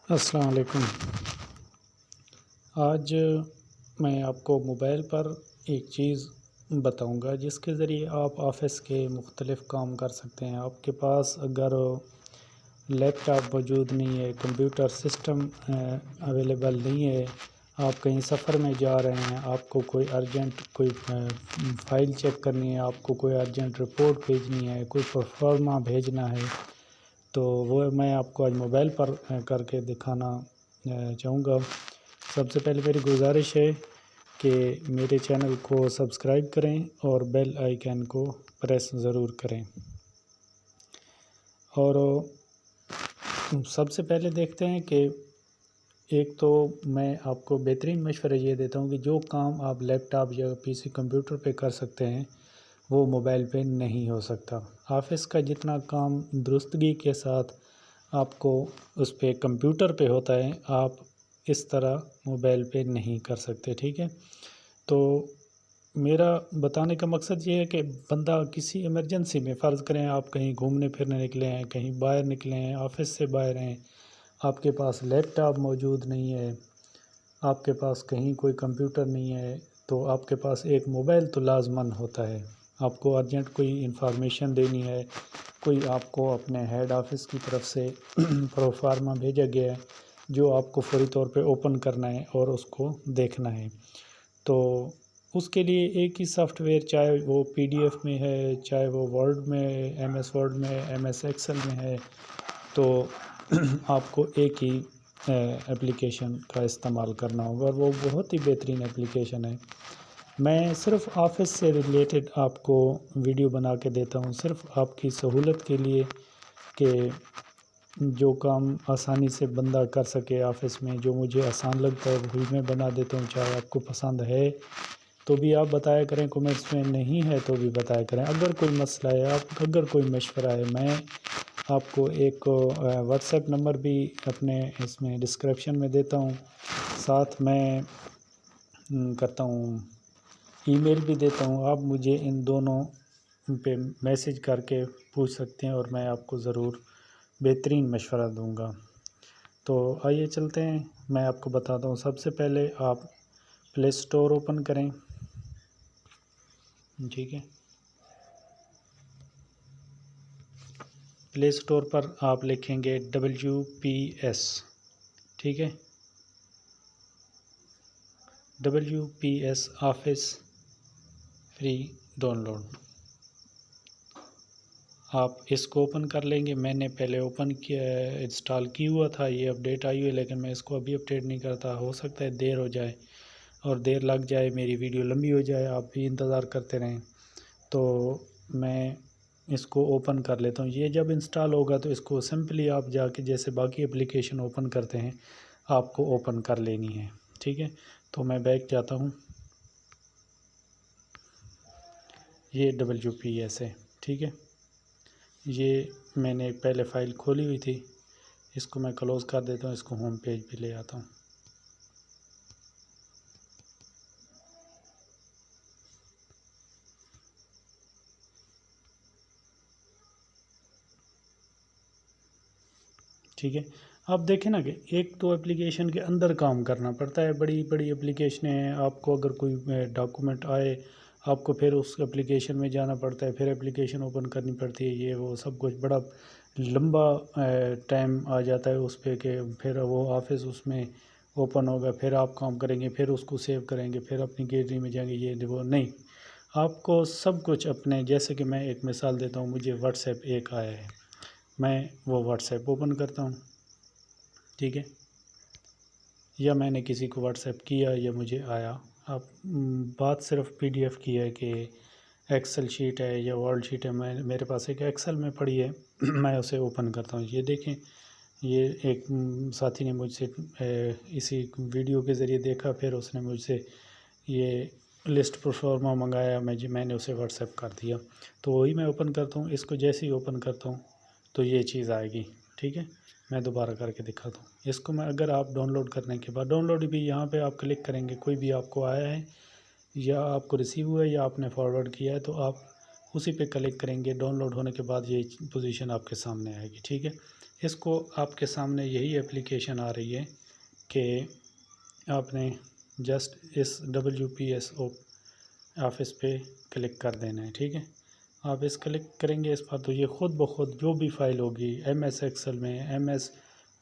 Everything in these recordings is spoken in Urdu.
السلام علیکم۔ آج میں آپ کو موبائل پر ایک چیز بتاؤں گا جس کے ذریعے آپ آفس کے مختلف کام کر سکتے ہیں۔ آپ کے پاس اگر لیپ ٹاپ موجود نہیں ہے، کمپیوٹر سسٹم اویلیبل نہیں ہے، آپ کہیں سفر میں جا رہے ہیں، آپ کو کوئی ارجنٹ کوئی فائل چیک کرنی ہے، آپ کو کوئی ارجنٹ رپورٹ بھیجنی ہے، کوئی پروفارما بھیجنا ہے، تو وہ میں آپ کو آج موبائل پر کر کے دکھانا چاہوں گا۔ سب سے پہلے میری گزارش ہے کہ میرے چینل کو سبسکرائب کریں اور بیل آئیکن کو پریس ضرور کریں۔ اور سب سے پہلے دیکھتے ہیں کہ ایک تو میں آپ کو بہترین مشورہ یہ دیتا ہوں کہ جو کام آپ لیپ ٹاپ یا پی سی کمپیوٹر پہ کر سکتے ہیں وہ موبائل پہ نہیں ہو سکتا۔ آفس کا جتنا کام درستگی کے ساتھ آپ کو اس پہ کمپیوٹر پہ ہوتا ہے، آپ اس طرح موبائل پہ نہیں کر سکتے، ٹھیک ہے؟ تو میرا بتانے کا مقصد یہ ہے کہ بندہ کسی ایمرجنسی میں، فرض کریں آپ کہیں گھومنے پھرنے نکلے ہیں، کہیں باہر نکلے ہیں، آفس سے باہر ہیں، آپ کے پاس لیپ ٹاپ موجود نہیں ہے، آپ کے پاس کہیں کوئی کمپیوٹر نہیں ہے، تو آپ کے پاس ایک موبائل تو لازماً ہوتا ہے۔ آپ کو ارجنٹ کوئی انفارمیشن دینی ہے، کوئی آپ کو اپنے ہیڈ آفس کی طرف سے پروفارما بھیجا گیا ہے جو آپ کو فوری طور پہ اوپن کرنا ہے اور اس کو دیکھنا ہے، تو اس کے لیے ایک ہی سافٹ ویئر، چاہے وہ پی ڈی ایف میں ہے، چاہے وہ ورڈ میں، ایم ایس ورڈ میں، ایم ایس ایکسل میں ہے، تو آپ کو ایک ہی اپلیکیشن کا استعمال کرنا ہوگا اور وہ بہت ہی بہترین اپلیکیشن ہے۔ میں صرف آفس سے ریلیٹڈ آپ کو ویڈیو بنا کے دیتا ہوں، صرف آپ کی سہولت کے لیے کہ جو کام آسانی سے بندہ کر سکے آفس میں، جو مجھے آسان لگتا ہے وہی میں بنا دیتا ہوں۔ چاہے آپ کو پسند ہے تو بھی آپ بتایا کریں کمنٹس میں، نہیں ہے تو بھی بتایا کریں۔ اگر کوئی مسئلہ ہے، اگر کوئی مشورہ ہے، میں آپ کو ایک واٹس ایپ نمبر بھی اپنے اس میں ڈسکرپشن میں دیتا ہوں، ساتھ میں کرتا ہوں ای میل بھی دیتا ہوں۔ آپ مجھے ان دونوں پہ میسج کر کے پوچھ سکتے ہیں اور میں آپ کو ضرور بہترین مشورہ دوں گا۔ تو آئیے چلتے ہیں، میں آپ کو بتاتا ہوں۔ سب سے پہلے آپ پلے اسٹور اوپن کریں، ٹھیک ہے؟ پلے اسٹور پر آپ لکھیں گے WPS، ٹھیک ہے؟ WPS office free down, آپ اس کو اوپن کر لیں گے۔ میں نے پہلے اوپن کیا، انسٹال کی ہوا تھا، یہ اپڈیٹ آئی ہوئی ہے، لیکن میں اس کو ابھی اپڈیٹ نہیں کرتا، ہو سکتا ہے دیر ہو جائے اور دیر لگ جائے، میری ویڈیو لمبی ہو جائے، آپ بھی انتظار کرتے رہیں، تو میں اس کو اوپن کر لیتا ہوں۔ یہ جب انسٹال ہوگا تو اس کو سمپلی آپ جا کے جیسے باقی اپلیکیشن اوپن کرتے ہیں آپ کو اوپن کر لینی ہے، ٹھیک ہے؟ تو میں بیک جاتا ہوں، یہ WPS ہے، ٹھیک ہے؟ یہ میں نے پہلے فائل کھولی ہوئی تھی، اس کو میں کلوز کر دیتا ہوں، اس کو ہوم پیج پہ لے آتا ہوں۔ ٹھیک ہے، آپ دیکھیں نا کہ ایک تو اپلیکیشن کے اندر کام کرنا پڑتا ہے، بڑی بڑی اپلیکیشنیں ہیں، آپ کو اگر کوئی ڈاکومنٹ آئے آپ کو پھر اس اپلیکیشن میں جانا پڑتا ہے، پھر اپلیکیشن اوپن کرنی پڑتی ہے، یہ وہ سب کچھ بڑا لمبا ٹائم آ جاتا ہے اس پہ، کہ پھر وہ آفس اس میں اوپن ہوگا، پھر آپ کام کریں گے، پھر اس کو سیو کریں گے، پھر اپنی گیلری میں جائیں گے، یہ وہ نہیں، آپ کو سب کچھ اپنے، جیسے کہ میں ایک مثال دیتا ہوں، مجھے واٹس ایپ ایک آیا ہے، میں وہ واٹس ایپ اوپن کرتا ہوں، ٹھیک ہے؟ یا میں نے کسی کو واٹس ایپ کیا یا مجھے آیا، اب بات صرف پی ڈی ایف کی ہے کہ ایکسل شیٹ ہے یا ورڈ شیٹ ہے، میرے پاس ایک ایکسل میں پڑی ہے، میں اسے اوپن کرتا ہوں۔ یہ دیکھیں، یہ ایک ساتھی نے مجھ سے اسی ویڈیو کے ذریعے دیکھا، پھر اس نے مجھ سے یہ لسٹ پروفارما منگایا، میں نے اسے واٹس ایپ کر دیا، تو وہی میں اوپن کرتا ہوں۔ اس کو جیسے ہی اوپن کرتا ہوں تو یہ چیز آئے گی، ٹھیک ہے؟ میں دوبارہ کر کے دکھاتا ہوں اس کو۔ میں اگر آپ ڈاؤن لوڈ کرنے کے بعد، ڈاؤن لوڈ بھی یہاں پہ آپ کلک کریں گے، کوئی بھی آپ کو آیا ہے یا آپ کو ریسیو ہوا ہے یا آپ نے فارورڈ کیا ہے تو آپ اسی پہ کلک کریں گے، ڈاؤن لوڈ ہونے کے بعد یہ پوزیشن آپ کے سامنے آئے گی، ٹھیک ہے۔ اس کو آپ کے سامنے یہی اپلیکیشن آ رہی ہے کہ آپ نے جسٹ اس WPS آفس پہ کلک کر دینا ہے، ٹھیک ہے۔ آپ اس کلک کریں گے اس پر تو یہ خود بخود جو بھی فائل ہوگی MS ایکسل میں، MS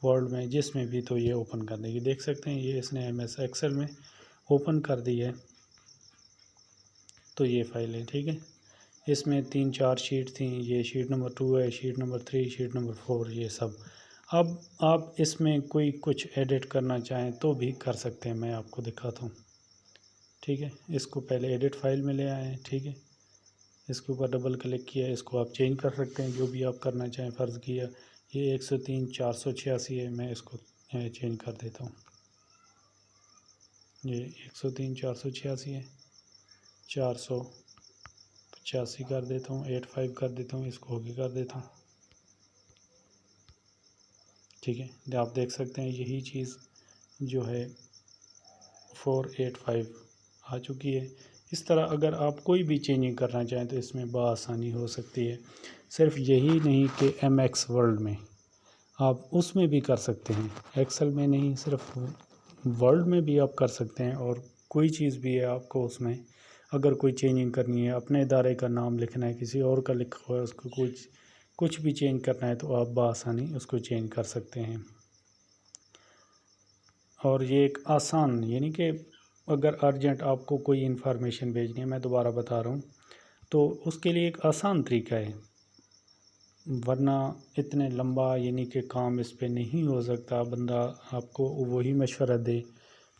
ورڈ میں، جس میں بھی، تو یہ اوپن کر دے گی۔ دیکھ سکتے ہیں یہ اس نے MS ایکسل میں اوپن کر دی ہے، تو یہ فائل ہے، ٹھیک ہے۔ اس میں 3-4 شیٹ تھیں، یہ شیٹ نمبر 2 ہے، شیٹ نمبر 3، شیٹ نمبر 4، یہ سب۔ اب آپ اس میں کوئی کچھ ایڈٹ کرنا چاہیں تو بھی کر سکتے ہیں، میں آپ کو دکھاتا ہوں، ٹھیک ہے۔ اس کو پہلے ایڈٹ فائل میں لے آئیں، ٹھیک ہے۔ اس کے اوپر ڈبل کلک کیا، اس کو آپ چینج کر سکتے ہیں جو بھی آپ کرنا چاہیں۔ فرض کیا یہ 103-486 ہے، میں اس کو چینج کر دیتا ہوں، یہ 103-486 ہے، 485 کر دیتا ہوں، 85 کر دیتا ہوں، اس کو اوکے کر دیتا ہوں، ٹھیک ہے۔ آپ دیکھ سکتے ہیں یہی چیز جو ہے 485 آ چکی ہے۔ اس طرح اگر آپ کوئی بھی چینجنگ کرنا چاہیں تو اس میں بآسانی ہو سکتی ہے۔ صرف یہی نہیں کہ MX ورلڈ میں آپ اس میں بھی کر سکتے ہیں، ایکسل میں نہیں، صرف ورلڈ میں بھی آپ کر سکتے ہیں۔ اور کوئی چیز بھی ہے آپ کو اس میں اگر کوئی چینجنگ کرنی ہے، اپنے ادارے کا نام لکھنا ہے، کسی اور کا لکھا ہوا ہے، اس کو کچھ بھی چینج کرنا ہے تو آپ بآسانی اس کو چینج کر سکتے ہیں۔ اور یہ ایک آسان، یعنی کہ اگر ارجنٹ آپ کو کوئی انفارمیشن بھیجنی ہے، میں دوبارہ بتا رہا ہوں، تو اس کے لیے ایک آسان طریقہ ہے، ورنہ اتنے لمبا یعنی کہ کام اس پہ نہیں ہو سکتا۔ بندہ آپ کو وہی مشورہ دے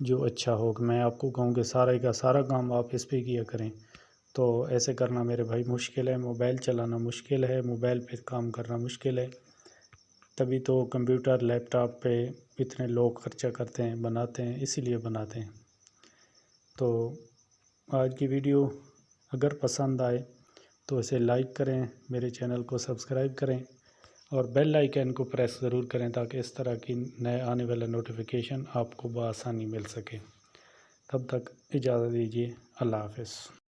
جو اچھا ہو، کہ میں آپ کو کہوں کہ سارے کا سارا کام آپ اس پہ کیا کریں، تو ایسے کرنا میرے بھائی مشکل ہے، موبائل چلانا مشکل ہے، موبائل پہ کام کرنا مشکل ہے۔ تبھی تو کمپیوٹر لیپ ٹاپ پہ اتنے لوگ خرچہ کرتے ہیں، بناتے ہیں، اسی لیے بناتے ہیں۔ تو آج کی ویڈیو اگر پسند آئے تو اسے لائک کریں، میرے چینل کو سبسکرائب کریں اور بیل آئیکن کو پریس ضرور کریں تاکہ اس طرح کی نئے آنے والا نوٹیفیکیشن آپ کو بآسانی مل سکے۔ تب تک اجازت دیجیے، اللہ حافظ۔